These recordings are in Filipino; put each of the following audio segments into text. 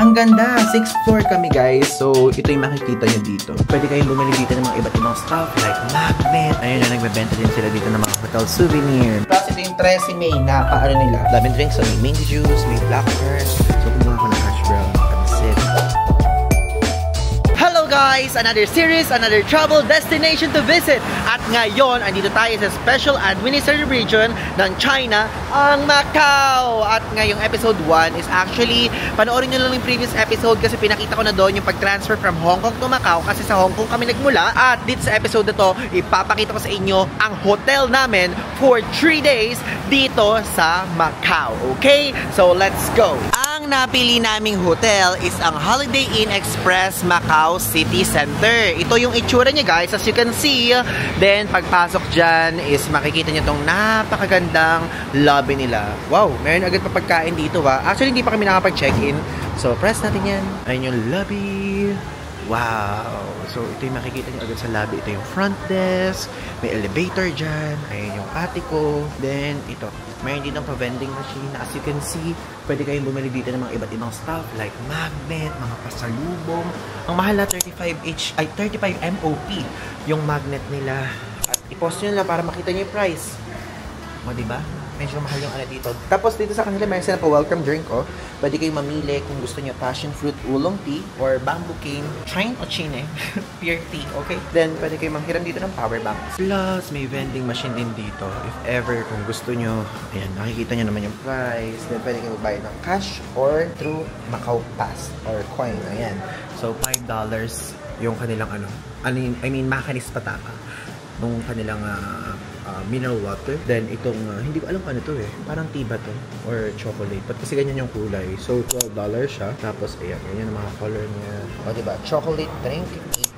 Ang ganda! 6th floor kami guys. So, ito yung makikita nyo dito. Pwede kayong bumili dito ng mga iba't ibang stuff like magnet. Ayun na, nagbebenta din sila dito ng mga hotel souvenir. Plus, ito yung 13 May na paano nila. Lemon drinks, so may mango juice, may blackcurrant. So, kumuha ko ng hash brown. Pansit. Hello guys! Another series, another travel destination to visit. At ngayon, andito tayo sa Special Administrative Region ng China, ang Macau. At ngayong episode 1 is actually, panoorin nyo lang yung previous episode kasi pinakita ko na doon yung pag-transfer from Hong Kong to Macau kasi sa Hong Kong kami nagmula. At dito sa episode na to, ipapakita ko sa inyo ang hotel namin for 3 days dito sa Macau. Okay? So, let's go! Ang napili naming hotel is ang Holiday Inn Express Macau City Center. Ito yung itsura niya guys, as you can see. Then pagpasok dyan is makikita niyo tong napakagandang lobby nila. Wow, meron agad pa pagkain dito ha. Actually hindi pa kami nakapag-check-in. So press natin yan. Ayun yung lobby. Wow! So, ito yung makikita nyo agad sa lobby. Ito yung front desk. May elevator dyan. Ayan yung atiko. Then, ito. Mayroon din ang pa-vending machine. As you can see, pwede kayong bumili dito ng mga iba't ibang stuff like magnet, mga pasalubong. Ang mahal na 35 MOP yung magnet nila. At i-post nyo na para makita nyo yung price. O, diba? Medyo mahal yung ano dito. Tapos dito sa kanila, meron sila pa welcome drink, oh. Pwede kayong mamili kung gusto nyo passion fruit oolong tea or bamboo cane, chine o chine, pear tea, okay? Then, pwede kayong manghiram dito ng power bank. Plus, may vending machine din dito. If ever, kung gusto nyo, ayan, nakikita nyo naman yung price. Then, pwede kayong magbayad ng cash or through Macau Pass or coin, ayan. So, $5 yung kanilang ano, I mean, makinis pataka nung kanilang mineral water. Then itong hindi ko alam kung ano to eh. Parang tiba to or chocolate. But kasi ganyan yung kulay. So $12 siya. Tapos ayan, ganyan ang mga color niya. O diba? Chocolate drink,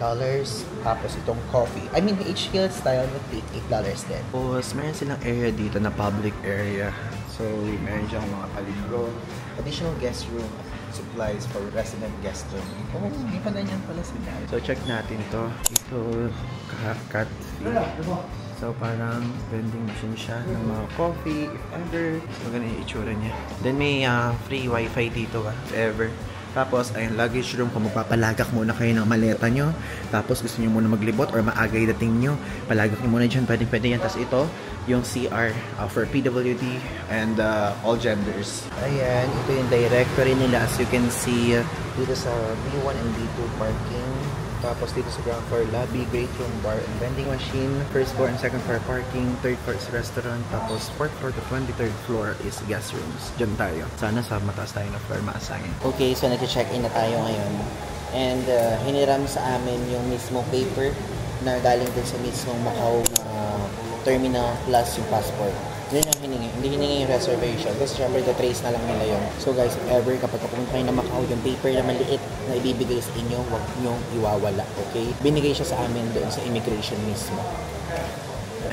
$8. Tapos itong coffee. I mean, HL style with $8 din. Tapos meron silang area dito na public area. So meron diyang mga palibro. Additional guest room supplies for resident guest room. Oh, may pananyan pala sila. So check natin to. Ito, cat fee. So, parang vending machine siya ng mga coffee, if ever. So, ganun yung itsura niya. Then, may free wifi dito, if ever. Tapos, ayun, luggage room. Kung magpapalagak muna kayo ng maleta nyo. Tapos, gusto nyo muna maglibot or maagay dating nyo. Palagak nyo muna dyan. Pwede yan. Tapos, ito, yung CR for PWD and all genders. Ayan, ito yung directory nila. As you can see, dito sa B1 and B2 parking. Tapos dito sa ground floor, lobby, great room, bar, and vending machine. First floor and second floor parking. Third floor is restaurant. Tapos fourth floor to 23rd floor is guest rooms. Diyan tayo. Sana sa mataas tayo na floor ma-assign. Okay, so nag-check-in na tayo ngayon. And hiniram sa amin yung mismong paper na galing din sa mismong Macau terminal plus yung passport. Yun yung hiningi. Hindi hiningi yung reservation. Kasi syempre, trace na lang nila yun. So guys, if ever kapag kapunta kayo na Macau, yung paper na maliit na ibibigay sa inyo, huwag nyong iwawala. Okay? Binigay siya sa amin doon sa immigration mismo.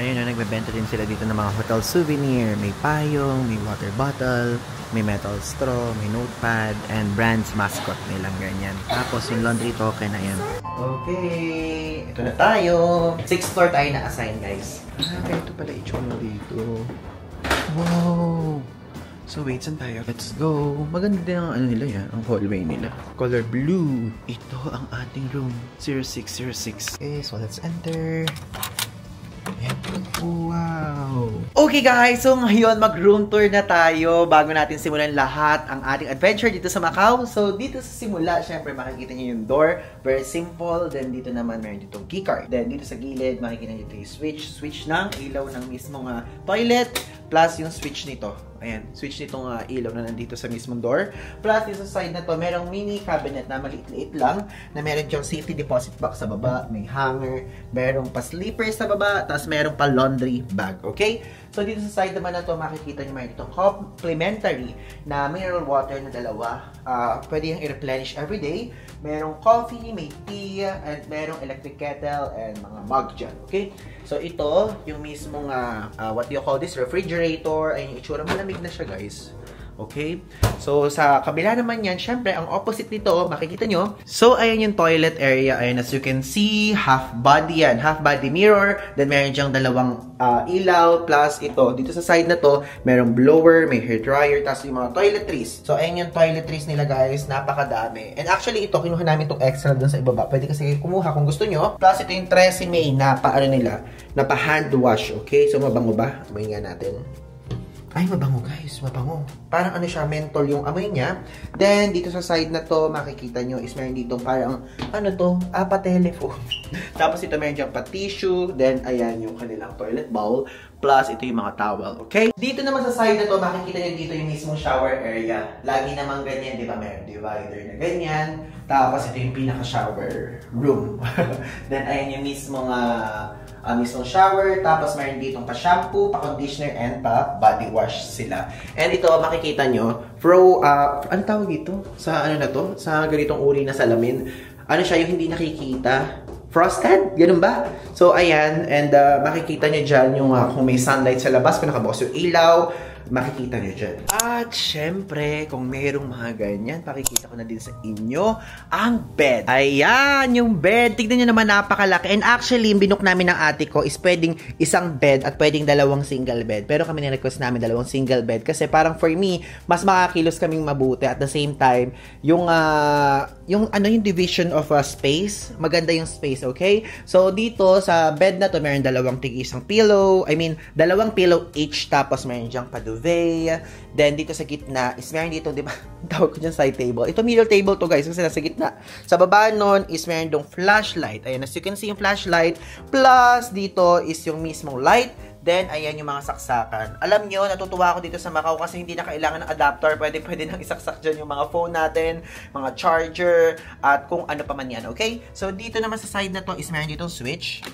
Ayun na, nagbebenta din sila dito ng mga hotel souvenir. May payong, may water bottle, may metal straw, may notepad, and brand's mascot nilang ganyan. Tapos yung laundry token na yan. Okay, ito na tayo. 6th floor tayo na-assign, guys. Okay, ito pala itsura dito. Wow! So wait, saan tayo? Let's go! Maganda din ang ano nila yan, ang hallway nila. Color blue. Ito ang ating room. 0606. Okay, so let's enter. Wow! Okay guys, so ngayon mag-room tour na tayo bago natin simulan lahat ang ating adventure dito sa Macau. So dito sa simula, syempre makikita niyo yung door, very simple. Then dito naman meron ditong keycard. Then dito sa gilid, makikita niyo dito yung switch ng ilaw ng mismong toilet plus yung switch nito. Ayan, switch nitong ilaw na nandito sa mismong door. Plus, dito sa side na to, merong mini cabinet na maliit-liit lang na meron diyang safety deposit box sa baba, may hanger, merong pa slippers sa baba, tapos merong pa laundry bag, okay? So, dito sa side naman na to, makikita nyo meron itong complimentary na mineral water na dalawa. Pwede yung i-replenish everyday. Merong coffee, may tea, and merong electric kettle, and mga mug dyan, okay? So, ito, yung mismong, what do you call this? Refrigerator. Ay, yung itsura, malamig na siya, guys. Okay? So, sa kabila naman yan, syempre, ang opposite nito, makikita nyo. So, ayan yung toilet area. Ayan, as you can see, half body yan. Half body mirror. Then, meron dyang dalawang ilaw. Plus, ito, dito sa side na to, merong blower, may hair dryer, tapos yung mga toiletries. So, ayan yung toiletries nila, guys. Napakadami. And actually, ito, kinuha namin itong extra dun sa ibaba. Pwede kasi kumuha kung gusto nyo. Plus, ito yung Tresemme na paano nila, na pa hand wash. Okay? So, mabango ba? Amoy nga natin. Ay, mabango guys, mabango. Parang ano siya, menthol yung amoy niya. Then, dito sa side na to, makikita nyo is meron dito parang, ano to, pa-telephone. Tapos ito meron dyan pa-tissue. Then, ayan yung kanilang toilet bowl. Plus, ito yung mga towel, okay? Dito naman sa side na to, makikita nyo dito yung mismong shower area. Lagi naman ganyan, di ba? Meron divider na ganyan. Tapos, ito yung pinaka-shower room. Then, ayan yung mismong shower, tapos meron ditong pa-shampoo, pa-conditioner, and pa-body wash sila. And ito, makikita nyo, ano tawag dito? Sa ano na to? Sa ganitong uri na salamin. Ano siya, yung hindi nakikita? Frosted? Ganun ba? So, ayan, and makikita nyo dyan yung kung may sunlight sa labas, kung nakabukas yung ilaw, makikita nyo dyan. At syempre, kung mayroong mga ganyan, pakikita ko na din sa inyo ang bed. Ayan, yung bed. Tignan nyo naman, napakalaki. And actually, yung binook namin ng ate ko is pwedeng isang bed at pwedeng dalawang single bed. Pero kami nirequest namin dalawang single bed kasi parang for me, mas makakilos kaming mabuti. At the same time, yung division of space, maganda yung space, okay? So, dito sa bed na to, meron dalawang tig-isang pillow. I mean, dalawang pillow each, tapos meron dyang paduvet. Then, dito sa gitna, is meron dito, di ba? Tawag ko dyan side table. Ito middle table to guys, kasi nasa gitna. Sa baba nun, is meron dong flashlight. Ayan, as you can see yung flashlight. Plus, dito is yung mismong light. Then, ayan yung mga saksakan. Alam nyo, natutuwa ako dito sa Macau kasi hindi na kailangan ng adapter. Pwede nang isaksak dyan yung mga phone natin, mga charger, at kung ano pa man yan, okay? So, dito naman sa side na to is meron ditong switch.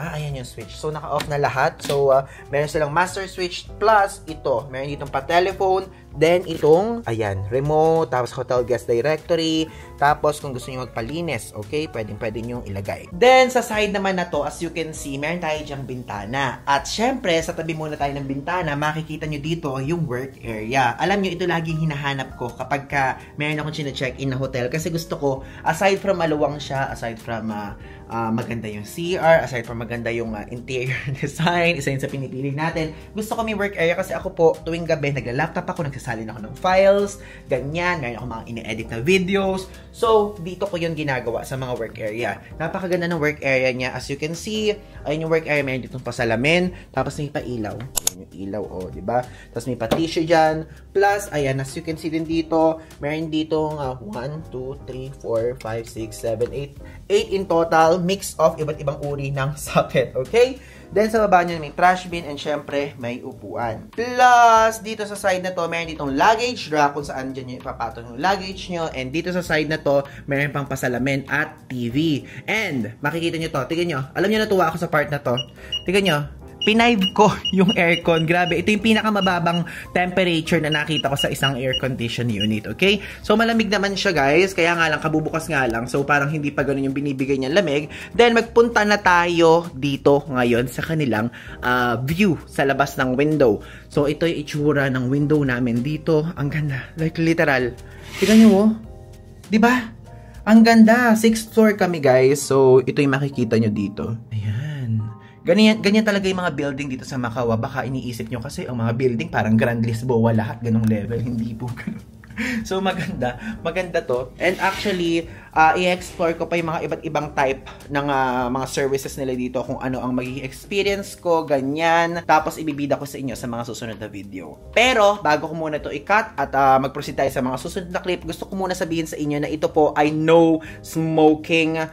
Ayan yung switch. So, naka-off na lahat. So, meron silang master switch plus ito. Meron ditong pa-telephone. Then, itong, ayan, remote. Tapos, hotel guest directory. Tapos, kung gusto nyo magpalinis, okay, pwede nyo ilagay. Then, sa side naman na to, as you can see, meron tayo dyang bintana. At, syempre, sa tabi muna tayo ng bintana, makikita nyo dito yung work area. Alam nyo, ito laging hinahanap ko kapag meron akong chine-check-in na hotel. Kasi gusto ko, aside from maluwang siya, aside from maganda yung CR, aside from maganda yung interior design, isa yun sa pinipili natin. Gusto ko may work area kasi ako po, tuwing gabi, nagla-laptop ako, nagsasalin ako ng files, ganyan, meron ako mga ine-edit na videos. So, dito ko yun ginagawa sa mga work area. Napakaganda ng work area niya. As you can see, ayun yung work area, meron ditong pasalamin, tapos may pa-ilaw. Ayun yung ilaw, diba? Tapos may pa-tissue dyan. Plus, ayan, as you can see din dito, meron ditong 1, 2, 3, 4, 5, 6, 7, 8 in total, mix of iba't ibang uri ng socket, okay? Then, sa baba nyo, may trash bin and syempre, may upuan. Plus, dito sa side na to, meron ditong luggage rack kung saan dyan yung ipapatong yung luggage nyo. And dito sa side na to, meron pang pasalamin at TV. And, makikita nyo to, tignan nyo, alam nyo natuwa ako sa part na to. Tignan nyo, pinive ko yung aircon. Grabe, ito yung pinakamababang temperature na nakita ko sa isang air condition unit, okay? So, malamig naman siya, guys. Kaya nga lang, kabubukas nga lang. So, parang hindi pa ganun yung binibigay niyang lamig. Then, magpunta na tayo dito ngayon sa kanilang view sa labas ng window. So, ito yung itsura ng window namin dito. Ang ganda. Like, literal. Tignan nyo, oh. Diba? Ang ganda. 6th floor kami, guys. So, ito yung makikita nyo dito. Ayan. Ganyan talaga yung mga building dito sa Macau. Baka iniisip nyo kasi ang mga building parang Grand Lisboa lahat ganong level. Hindi po ganun. So, maganda to. And actually, i-explore ko pa yung mga iba't ibang type ng mga services nila dito, kung ano ang magiging experience ko, ganyan. Tapos, ibibida ko sa inyo sa mga susunod na video. Pero, bago ko muna to i-cut at mag-proceed tayo sa mga susunod na clip, gusto ko muna sabihin sa inyo na ito po ay no smoking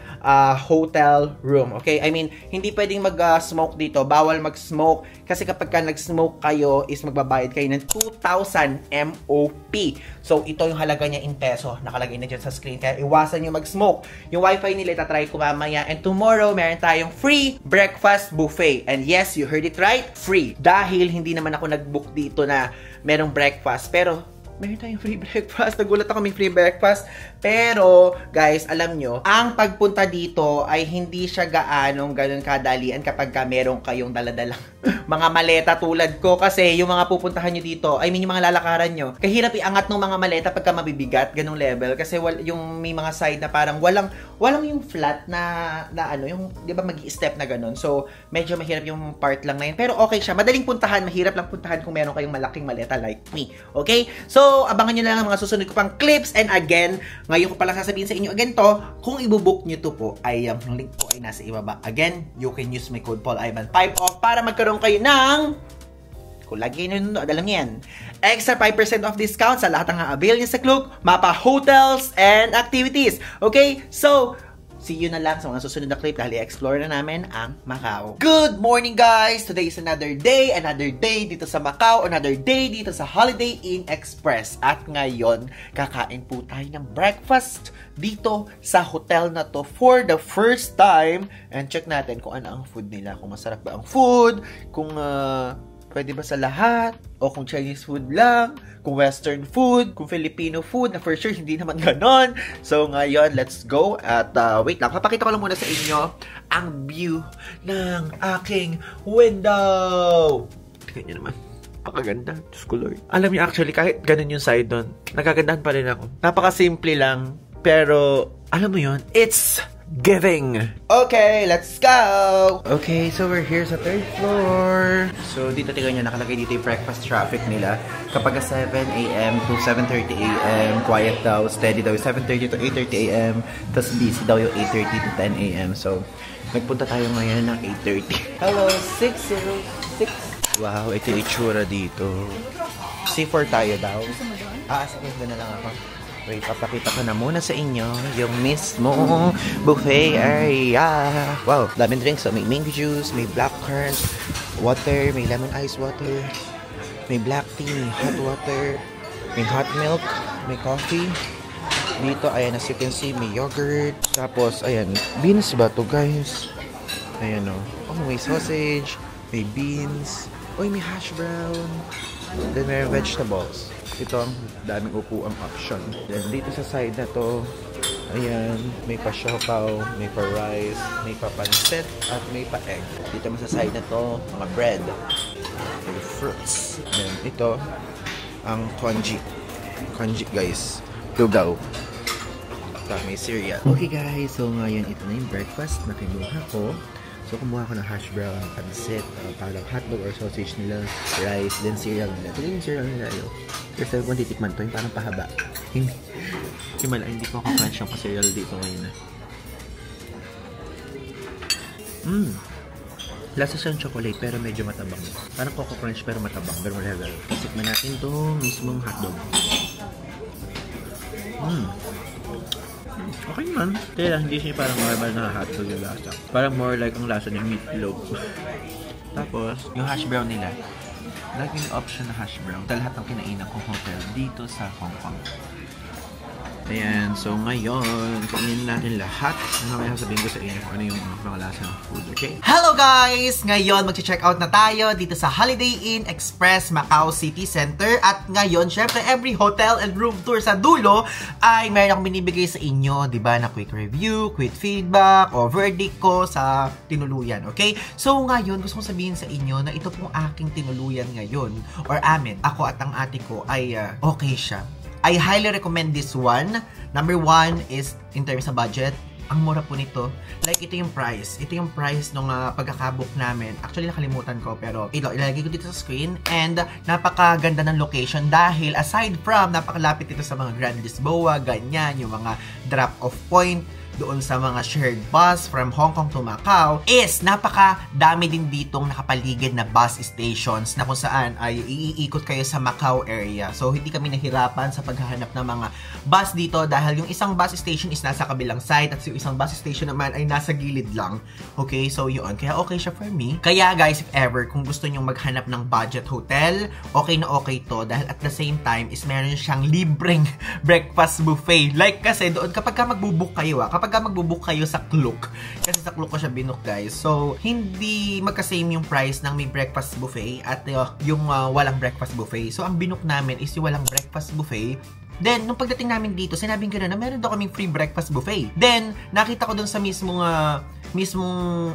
hotel room. Okay? I mean, hindi pwedeng mag-smoke dito. Bawal mag-smoke. Kasi kapag nag-smoke kayo, is magbabayad kayo ng 2,000 MOP. So, ito yung halaga niya in peso. Nakalagay na dyan sa screen. Kaya iwasan nyo mag-smoke. Yung wifi nila, itatry ko mamaya. And tomorrow, meron tayong free breakfast buffet. And yes, you heard it right, free. Dahil hindi naman ako nag-book dito na merong breakfast. Pero, meron tayong free breakfast. Nagulat ako may free breakfast. Pero, guys, alam nyo, ang pagpunta dito ay hindi siya ganun kadalian kapag meron kayong daladalang mga maleta tulad ko. Kasi yung mga pupuntahan nyo dito, yung mga lalakaran nyo, kahirap iangat ng mga maleta pagka mabibigat, ganung level. Kasi yung may mga side na parang walang yung flat na yung, di ba, mag-i-step na ganun. So, medyo mahirap yung part lang na yun. Pero okay siya. Madaling puntahan, mahirap lang puntahan kung meron kayong malaking maleta like me. Okay? So, abangan nyo lang ang mga susunod ko pang clips. And again, ngayon ko palang sasabihin sa inyo again to, kung ibubook nyo to po, ay ang link ko ay nasa ibaba. Again, you can use my code PaulIvan 5 off para magkaroon kayo ng, kung lagi nyo nunod, alam yan, extra 5% off discount sa lahat ng avail nyo sa Klook, Mapa Hotels, and activities. Okay? So, see you na lang sa mga susunod na clip dahil i-explore na namin ang Macau. Good morning, guys! Today is another day dito sa Macau, another day dito sa Holiday Inn Express. At ngayon, kakain po tayo ng breakfast dito sa hotel na to for the first time. And check natin kung ano ang food nila, kung masarap ba ang food, kung pwede ba sa lahat, o kung Chinese food lang, kung Western food, kung Filipino food, na for sure hindi naman ganon. So ngayon, let's go. At wait lang, papakita ko lang muna sa inyo ang view ng aking window. Tingnan nyo naman. Napakaganda. Diyos ko Lord. Alam niyo actually, kahit ganon yung side doon, nagagandahan pa rin ako. Napakasimple lang, pero alam mo yun, it's giving. Okay, let's go! Okay, so we're here sa 3rd floor. So, dito tingnan nyo, nakalagay dito yung breakfast traffic nila. Kapag 7 a.m. to 7:30 a.m., quiet daw, steady daw, 7:30 to 8:30 a.m. Tapos busy daw yung 8:30 to 10 a.m. So, nagpunta tayo ngayon ng 8:30. Hello, 606. Wow, ito yung itsura dito. C4 tayo daw. Sige, doon na lang ako. Wait, papakita ko na muna sa inyo yung mismo buffet area. Wow, daming drinks. So, may mango juice, may blackcurrant water, may lemon ice water, may black tea, may hot water, may hot milk, may coffee. Dito, ayan, as you can see, may yogurt. Tapos, ayan, beans ba to, guys? Ayan, oh, may sausage, may beans, may hash brown, then may vegetables. Ito ang daming upuang option. Then, dito sa side na to, ayan, may pa siopaw, may pa rice, may pa pancit, at may pa egg. Dito sa side na to, mga bread, may fruits. Then, ito, ang congee. Congee, guys. Lugaw. May cereal. Okay, guys. So, ngayon, ito na yung breakfast na kinuha ko. So, kumuha ko ng hash brown, pancit, parang hotdog or sausage nila, rice, then cereal nila. Ito yung cereal nila, First time ko titikman to, yung parang pahaba. Hindi ko crunch yung cereal dito ngayon. Lasa siyang chocolate, pero medyo matabang. Parang Coco Crunch, pero matabang. Pero level. Tikman natin to mismong hotdog. Okay naman. Kaya lang, hindi siya parang normal na hotdog yung lasa. Parang more like ang lasa ng meatloaf. Tapos, yung hash brown nila. Laging option na hash brown. Sa lahat ng kinainan kong hotel dito sa Hong Kong. Ayan. So, ngayon, kainin natin lahat. Mamaya sasabihin ko sa inyo kung ano yung mga lasa ng food. Okay? Hello guys! Ngayon, mag-check out na tayo dito sa Holiday Inn Express Macau City Center. At ngayon, syempre, every hotel and room tour sa dulo ay meron akong binibigay sa inyo, diba, na quick review, quick feedback, o verdict ko sa tinuluyan. Okay? So, ngayon, gusto kong sabihin sa inyo na ito pong aking tinuluyan ngayon, or amin, ako at ang ate ko, ay okay siya. I highly recommend this one. Number 1 is in terms of budget. Ang mura po nito. Like, ito yung price. Ito yung price nung pagkakabook namin. Actually, nakalimutan ko. Pero, ilalagay ko dito sa screen. And, napakaganda ng location. Dahil, aside from, napakalapit ito sa mga Grand Lisboa, ganyan, yung mga drop-off point, doon sa mga shared bus from Hong Kong to Macau, is napakadami din ditong nakapaligid na bus stations na kung saan ay iikot kayo sa Macau area. So, hindi kami nahirapan sa paghahanap ng mga bus dito dahil yung isang bus station is nasa kabilang side at yung isang bus station naman ay nasa gilid lang. Okay, so yun. Kaya okay siya for me. Kaya guys, if ever, kung gusto nyong maghanap ng budget hotel, okay na okay to dahil at the same time is meron siyang libreng breakfast buffet. Like kasi doon, kapag ka magbubook kayo, kapag kapag magbubook kayo sa Klook, kasi sa Klook ko siya binook guys, so hindi magka-same yung price ng may breakfast buffet at yung walang breakfast buffet. So ang binook namin is yung walang breakfast buffet. Then, nung pagdating namin dito, sinabing ko na meron daw kaming free breakfast buffet. Then, nakita ko dun sa mismong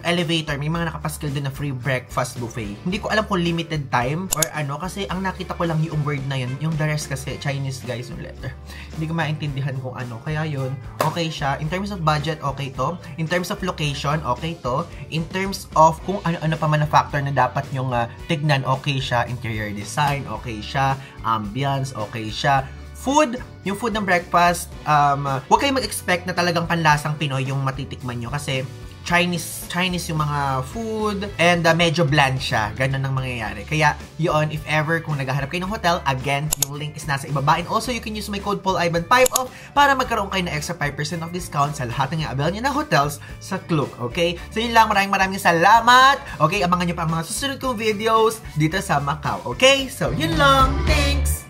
elevator, may mga nakapaskil dun na free breakfast buffet. Hindi ko alam kung limited time or ano, kasi ang nakita ko lang yung word na yun. Yung the rest kasi, Chinese guys yung letter. Hindi ko maintindihan kung ano. Kaya yun, okay siya. In terms of budget, okay to. In terms of location, okay to. In terms of kung ano-ano pa man na factor na dapat yung tignan, okay siya. Interior design, okay siya. Ambience, okay siya. Food, yung food ng breakfast, huwag kayong mag-expect na talagang panlasang Pinoy yung matitikman nyo kasi Chinese yung mga food and medyo bland siya. Ganun ang mangyayari. Kaya yun, if ever kung naghahanap kayo ng hotel, again, yung link is nasa ibaba. And also, you can use my code PaulIvan5 para magkaroon kayo ng extra 5% of discount sa lahat ng i-avail nyo na hotels sa Klook. Okay? So yun lang, maraming salamat. Okay, abangan nyo pa ang mga susunod kong videos dito sa Macau. Okay? So yun lang. Thanks!